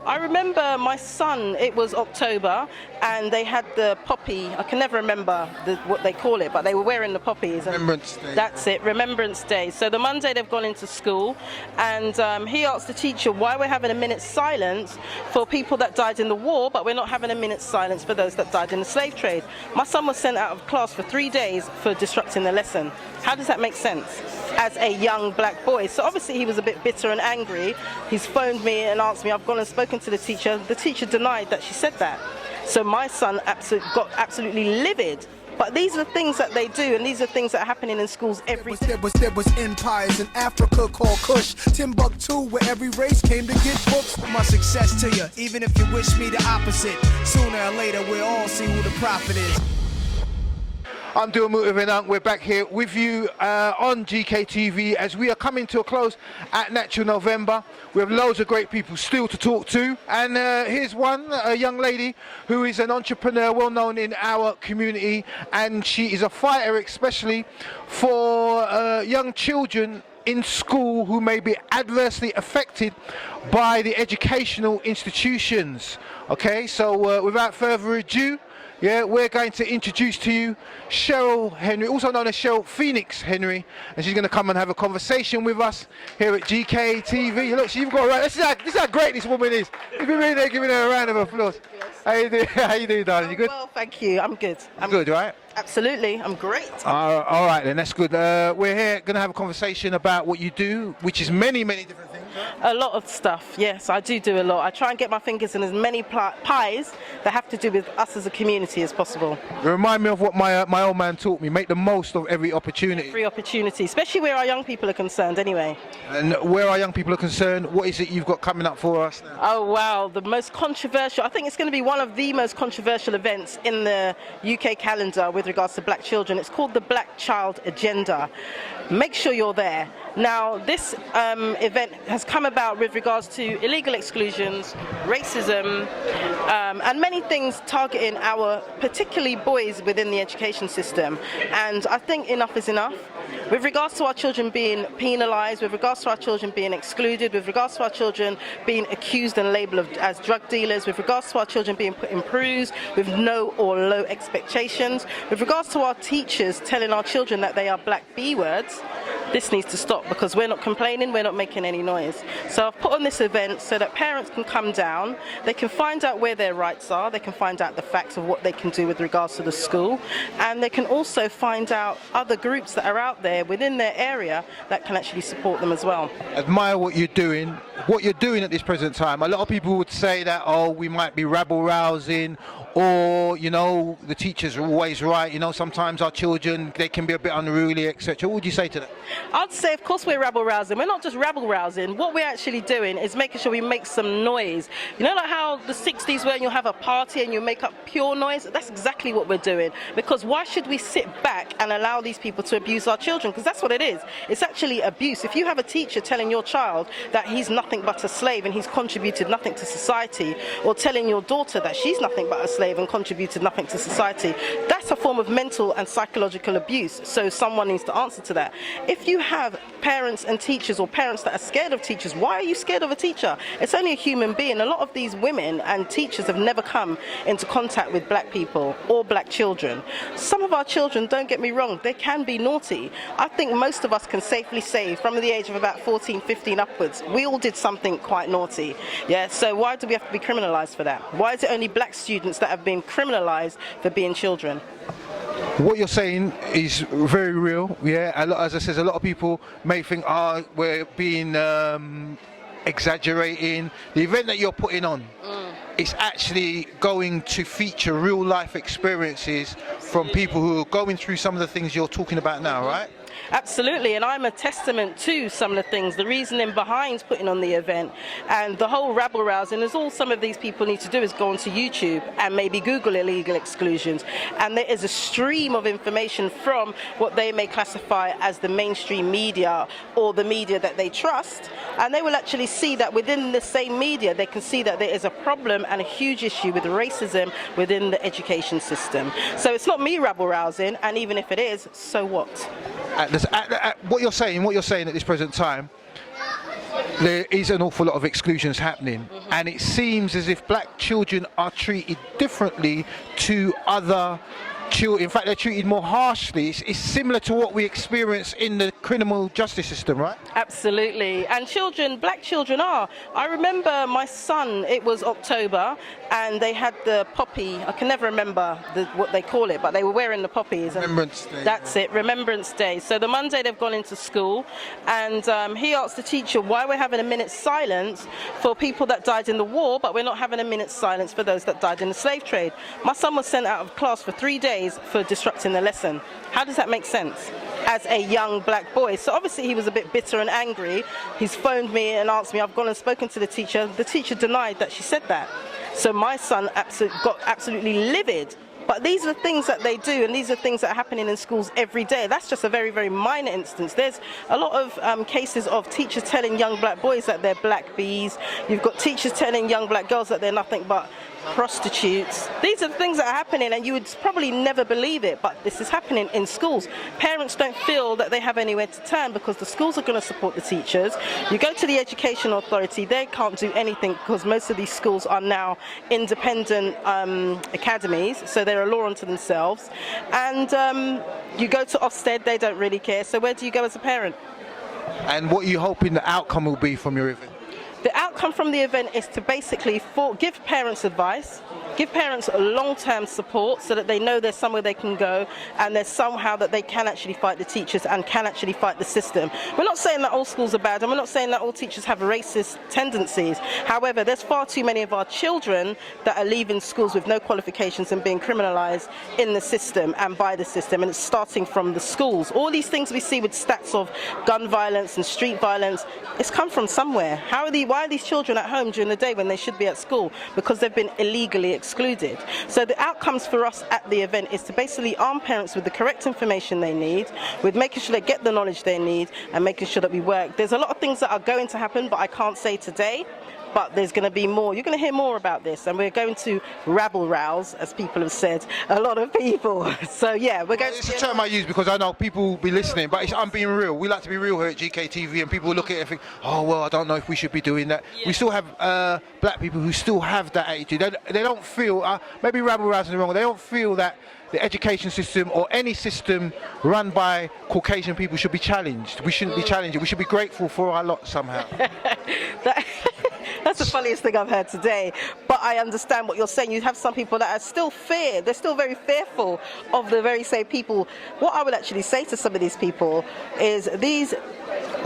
I remember my son, it was October, and they had the poppy, I can never remember what they call it, but they were wearing the poppies. Remembrance Day. That's it, Remembrance Day. So the Monday they've gone into school, and he asked the teacher why we're having a minute's silence for people that died in the war, but we're not having a minute's silence for those that died in the slave trade. My son was sent out of class for 3 days for disrupting the lesson. How does that make sense as a young black boy? So obviously he was a bit bitter and angry. He's phoned me and asked me, I've gone and spoken to the teacher. The teacher denied that she said that. So my son got absolutely livid. But these are the things that they do, and these are things that are happening in schools every day. There was empires in Africa called Kush, Timbuktu, where every race came to get books. My success to you, even if you wish me the opposite. Sooner or later, we'll all see who the prophet is. I'm doing Motivate. We're back here with you on GKTV as we are coming to a close at Natural November. We have loads of great people still to talk to, and here's one, a young lady who is an entrepreneur well known in our community, and she is a fighter especially for young children in school who may be adversely affected by the educational institutions. Okay, so without further ado, yeah, we're going to introduce to you Cheryl Henry, also known as Cheryl Phoenix Henry, and she's going to come and have a conversation with us here at GKTV. Look, you've got right. This is how great this woman is. If you're really there, giving her a round of applause. Yes. How you doing? How you doing, darling? You good? Well, thank you. I'm good. I'm good, right? Absolutely, I'm great. All right, then, that's good. We're here going to have a conversation about what you do, which is many, many different things. A lot of stuff, yes, I do a lot. I try and get my fingers in as many pies that have to do with us as a community as possible. You remind me of what my old man taught me, make the most of every opportunity. Every opportunity, especially where our young people are concerned anyway. And where our young people are concerned, what is it you've got coming up for us now? Oh wow, the most controversial, I think it's going to be one of the most controversial events in the UK calendar with regards to black children. It's called the Black Child Agenda. Make sure you're there. Now, this event has come about with regards to illegal exclusions, racism, and many things targeting our, particularly boys within the education system. And I think enough is enough. With regards to our children being penalised, with regards to our children being excluded, with regards to our children being accused and labelled as drug dealers, with regards to our children being put in proos with no or low expectations, with regards to our teachers telling our children that they are black B words, this needs to stop because we're not complaining, we're not making any noise. So I've put on this event so that parents can come down, they can find out where their rights are, they can find out the facts of what they can do with regards to the school, and they can also find out other groups that are out there within their area that can actually support them as well. Admire what you're doing at this present time. A lot of people would say that, oh, we might be rabble-rousing, or, you know, the teachers are always right, you know, sometimes our children, they can be a bit unruly, etc. What would you say to that? I'd say, of course, we're rabble-rousing. We're not just rabble-rousing. What we're actually doing is making sure we make some noise. You know, like how the 60s where you'll have a party and you make up pure noise? That's exactly what we're doing. Because why should we sit back and allow these people to abuse our children? Because that's what it is. It's actually abuse. If you have a teacher telling your child that he's nothing but a slave and he's contributed nothing to society, or telling your daughter that she's nothing but a slave and contributed nothing to society, that's a form of mental and psychological abuse. So someone needs to answer to that. If you have parents and teachers, or parents that are scared of teachers, why are you scared of a teacher? It's only a human being. A lot of these women and teachers have never come into contact with black people or black children. Some of our children, don't get me wrong, they can be naughty. I think most of us can safely say from the age of about 14, 15 upwards, we all did something quite naughty. Yeah, so why do we have to be criminalised for that? Why is it only black students that have been criminalised for being children? What you're saying is very real, yeah. As I said, a lot of people may think, we're being exaggerating. The event that you're putting on, it's actually going to feature real life experiences from people who are going through some of the things you're talking about now, right? Absolutely, and I'm a testament to some of the things, the reasoning behind putting on the event, and the whole rabble rousing is all some of these people need to do is go onto YouTube and maybe Google illegal exclusions, and there is a stream of information from what they may classify as the mainstream media or the media that they trust, and they will actually see that within the same media they can see that there is a problem and a huge issue with racism within the education system. So it's not me rabble rousing, and even if it is, so what? What you're saying at this present time, there is an awful lot of exclusions happening, and it seems as if black children are treated differently to other children. In fact, they're treated more harshly. It's similar to what we experience in the criminal justice system, right? Absolutely. And children, black children are. I remember my son, it was October, and they had the poppy. I can never remember what they call it, but they were wearing the poppies. Remembrance Day. That's it, Remembrance Day. So the Monday they've gone into school, and he asked the teacher why we're having a minute's silence for people that died in the war, but we're not having a minute's silence for those that died in the slave trade. My son was sent out of class for 3 days for disrupting the lesson. How does that make sense as a young black boy? So obviously he was a bit bitter and angry. He's phoned me and asked me, I've gone and spoken to the teacher. The teacher denied that she said that. So my son got absolutely livid. But these are things that they do, and these are things that are happening in schools every day. That's just a very, very minor instance. There's a lot of cases of teachers telling young black boys that they're black bees. You've got teachers telling young black girls that they're nothing but prostitutes. These are the things that are happening, and you would probably never believe it, but this is happening in schools. Parents don't feel that they have anywhere to turn because the schools are going to support the teachers. You go to the education authority, they can't do anything because most of these schools are now independent academies, so they're a law unto themselves. And you go to Ofsted, they don't really care. So where do you go as a parent? And what are you hoping the outcome will be from your event? The outcome from the event is to basically give parents advice, give parents long-term support so that they know there's somewhere they can go and there's somehow that they can actually fight the teachers and can actually fight the system. We're not saying that all schools are bad, and we're not saying that all teachers have racist tendencies. However, there's far too many of our children that are leaving schools with no qualifications and being criminalized in the system and by the system, and it's starting from the schools. All these things we see with stats of gun violence and street violence, it's come from somewhere. Why are these children at home during the day when they should be at school? Because they've been illegally excluded. So the outcomes for us at the event is to basically arm parents with the correct information they need, with making sure they get the knowledge they need, and making sure that we work. There's a lot of things that are going to happen, but I can't say today. But there's going to be more. You're going to hear more about this, and we're going to rabble-rouse, as people have said, a lot of people. So yeah, we're going. It's a term I use because I know people will be listening, but I'm being real. We like to be real here at GKTV, and people look at it and think, oh well, I don't know if we should be doing that. Yeah. We still have black people who still have that attitude. They don't feel, maybe rabble-rousing is wrong, they don't feel that the education system or any system run by Caucasian people should be challenged. We shouldn't be challenged. We should be grateful for our lot somehow. That's the funniest thing I've heard today. But I understand what you're saying. You have some people that are still feared. They're still very fearful of the very same people. What I would actually say to some of these people is these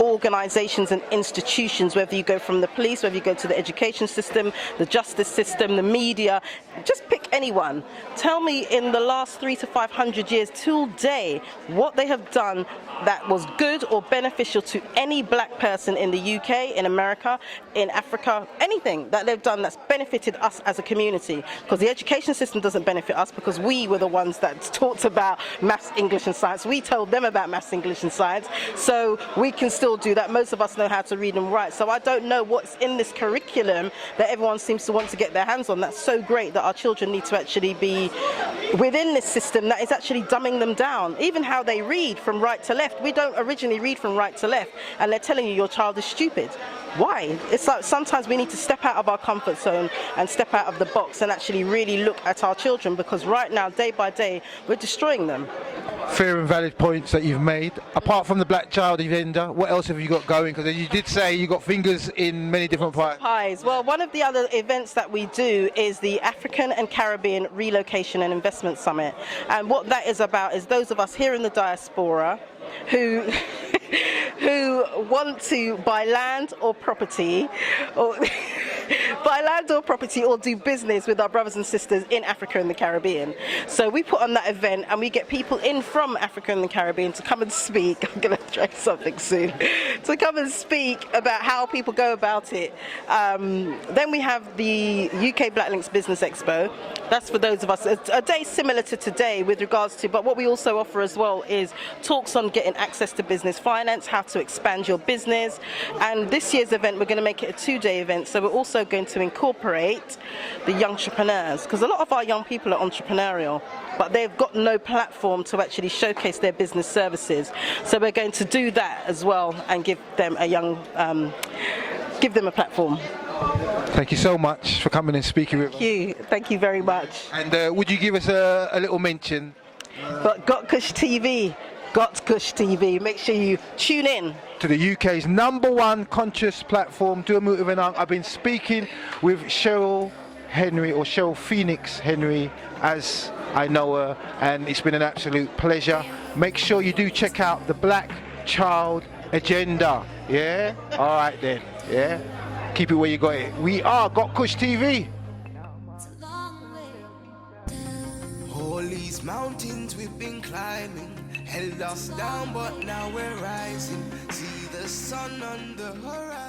organizations and institutions, whether you go from the police, whether you go to the education system, the justice system, the media, just pick anyone. Tell me in the last 300 to 500 years till day what they have done that was good or beneficial to any black person in the UK, in America, in Africa, anything that they've done that's benefited us as a community. Because the education system doesn't benefit us because we were the ones that talked about maths, English and science. We told them about maths, English and science. So we can still do that. Most of us know how to read and write. So I don't know what's in this curriculum that everyone seems to want to get their hands on. That's so great that our children need to actually be within this system that is actually dumbing them down. Even how they read from right to left. We don't originally read from right to left, and they're telling you your child is stupid. Why? It's like sometimes we need to step out of our comfort zone and step out of the box and actually really look at our children, because right now, day by day, we're destroying them. Fair and valid points that you've made. Apart from the Black Child agenda, what else have you got going? Because you did say you got fingers in many different pies. Well, one of the other events that we do is the African and Caribbean Relocation and Investment Summit. And what that is about is those of us here in the diaspora who want to buy land or property or do business with our brothers and sisters in Africa and the Caribbean. So we put on that event and we get people in from Africa and the Caribbean to come and speak. I'm going to try something soon. To come and speak about how people go about it. Then we have the UK Black Links Business Expo. That's for those of us, a day similar to today with regards to, but what we also offer as well is talks on getting access to business finance, how to expand your business. And this year's event, we're going to make it a 2-day event. So we're also going to incorporate the young entrepreneurs, because a lot of our young people are entrepreneurial, but they've got no platform to actually showcase their business services. So we're going to do that as well and give them a young give them a platform. Thank you so much for coming and speaking with us. Thank you very much. And would you give us a little mention? Got Kush TV. Got Kush TV. Make sure you tune in To the UK's #1 conscious platform, Do a Move and I've been speaking with Cheryl Henry, or Cheryl Phoenix Henry, as I know her, and it's been an absolute pleasure. Make sure you do check out the Black Child Agenda. Yeah? All right then. Yeah? Keep it where you got it. We are Got Kush TV. All these mountains we've been climbing held us down, but now we're rising. See the sun on the horizon.